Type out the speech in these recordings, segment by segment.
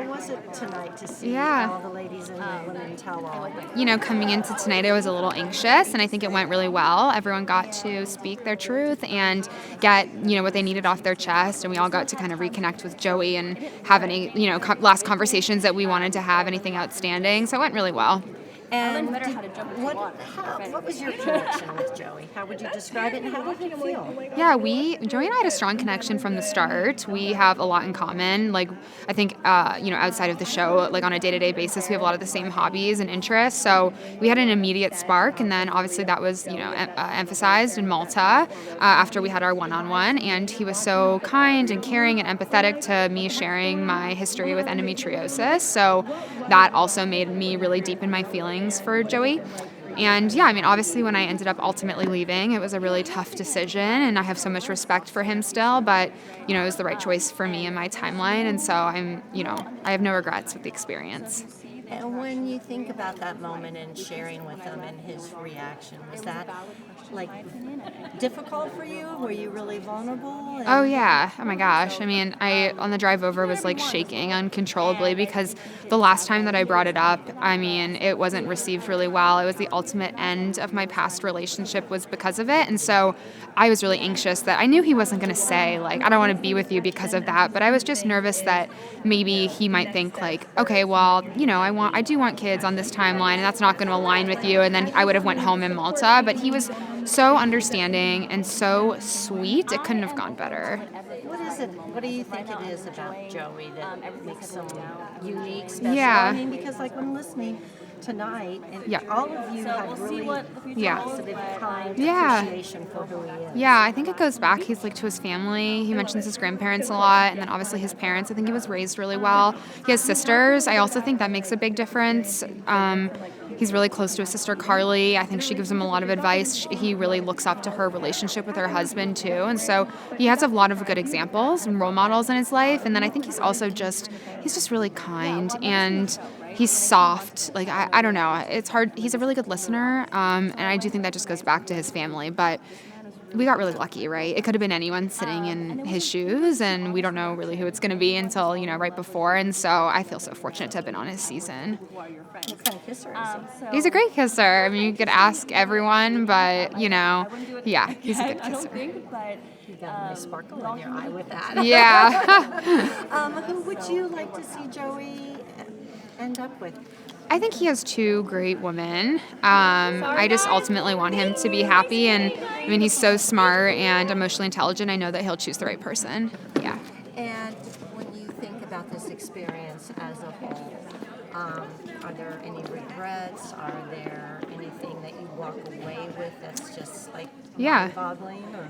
how was it tonight to see Yeah. all the ladies in the women tell all? Coming into tonight, I was a little anxious, and I think it went really well. Everyone got to speak their truth and get, what they needed off their chest, and we all got to kind of reconnect with Joey and have any, last conversations that we wanted to have, anything outstanding. So it went really well. And what was your connection with Joey? How would you describe it, and how did you feel? Yeah, Joey and I had a strong connection from the start. We have a lot in common. Like, I think, outside of the show, like on a day-to-day basis, we have a lot of the same hobbies and interests. So we had an immediate spark, and then obviously that was, emphasized in Malta after we had our one-on-one. And he was so kind and caring and empathetic to me sharing my history with endometriosis. So that also made me really deepen my feelings for Joey. And yeah, obviously when I ended up ultimately leaving, it was a really tough decision, and I have so much respect for him still, but, it was the right choice for me and my timeline. And so I have no regrets with the experience. And when you think about that moment and sharing with him and his reaction, was that difficult for you? Were you really vulnerable? Oh yeah. Oh my gosh. I on the drive over was shaking uncontrollably because the last time that I brought it up, it wasn't received really well. It was the ultimate end of my past relationship was because of it. And so I was really anxious that I knew he wasn't going to say I don't want to be with you because of that, but I was just nervous that maybe he might think okay, well, I do want kids on this timeline, and that's not going to align with you. And then I would have went home in Malta, but he was so understanding and so sweet. It couldn't have gone better. What is it? What do you think it is about Joey that makes him unique, special? Yeah. Because when listening tonight, and Yeah. all of you had really positive, kind appreciation for who he is. Yeah, I think it goes back. He's to his family. He mentions his grandparents a lot, and then obviously his parents. I think he was raised really well. He has sisters. I also think that makes a big difference. He's really close to his sister Carly. I think she gives him a lot of advice. He really looks up to her relationship with her husband too, and so he has a lot of good examples and role models in his life. And then I think he's also just really kind, and he's soft. I don't know. It's hard. He's a really good listener, and I do think that just goes back to his family. But we got really lucky, right? It could have been anyone sitting in his shoes, and we don't know really who it's going to be until, right before. And so I feel so fortunate to have been on his season. What kind of kisser is he? He's a great kisser. You could ask everyone, but, yeah, he's a good kisser. You got a nice sparkle in your eye with that. Yeah. Who would you like to see Joey end up with? I think he has two great women. I just ultimately want him to be happy, and he's so smart and emotionally intelligent. I know that he'll choose the right person. Yeah. And when you think about this experience as a whole, are there any regrets? Are there anything that you walk away with that's just mind-boggling? Or?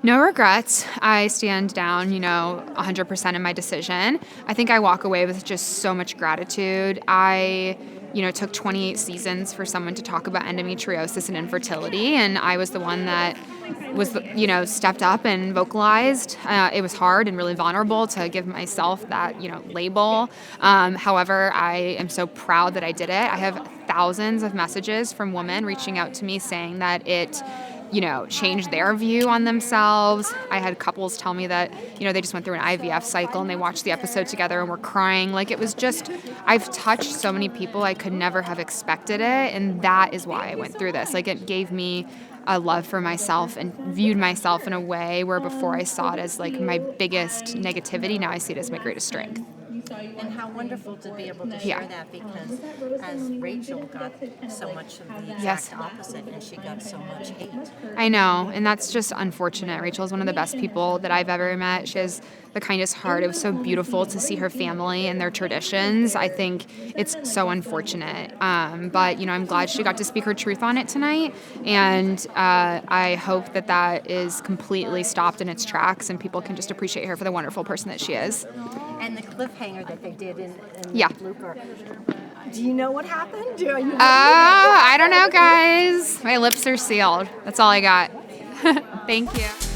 No regrets. I stand down, 100% in my decision. I think I walk away with just so much gratitude. I, took 28 seasons for someone to talk about endometriosis and infertility, and I was the one that was, stepped up and vocalized. It was hard and really vulnerable to give myself that, label. However, I am so proud that I did it. I have thousands of messages from women reaching out to me saying that it changed their view on themselves. I had couples tell me that, they just went through an IVF cycle and they watched the episode together and were crying. It was just, I've touched so many people. I could never have expected it. And that is why I went through this. It gave me a love for myself and viewed myself in a way where before I saw it as my biggest negativity. Now I see it as my greatest strength. And how wonderful to be able to share that, because as Rachel got so much of the exact opposite, and she got so much hate. I know, and that's just unfortunate. Rachel is one of the best people that I've ever met. She has the kindest heart. It was so beautiful to see her family and their traditions. I think it's so unfortunate. But, I'm glad she got to speak her truth on it tonight, and I hope that is completely stopped in its tracks and people can just appreciate her for the wonderful person that she is. And the cliffhanger that they did in Yeah. the blooper. Do you know what happened? I don't know, guys. My lips are sealed. That's all I got. Thank you.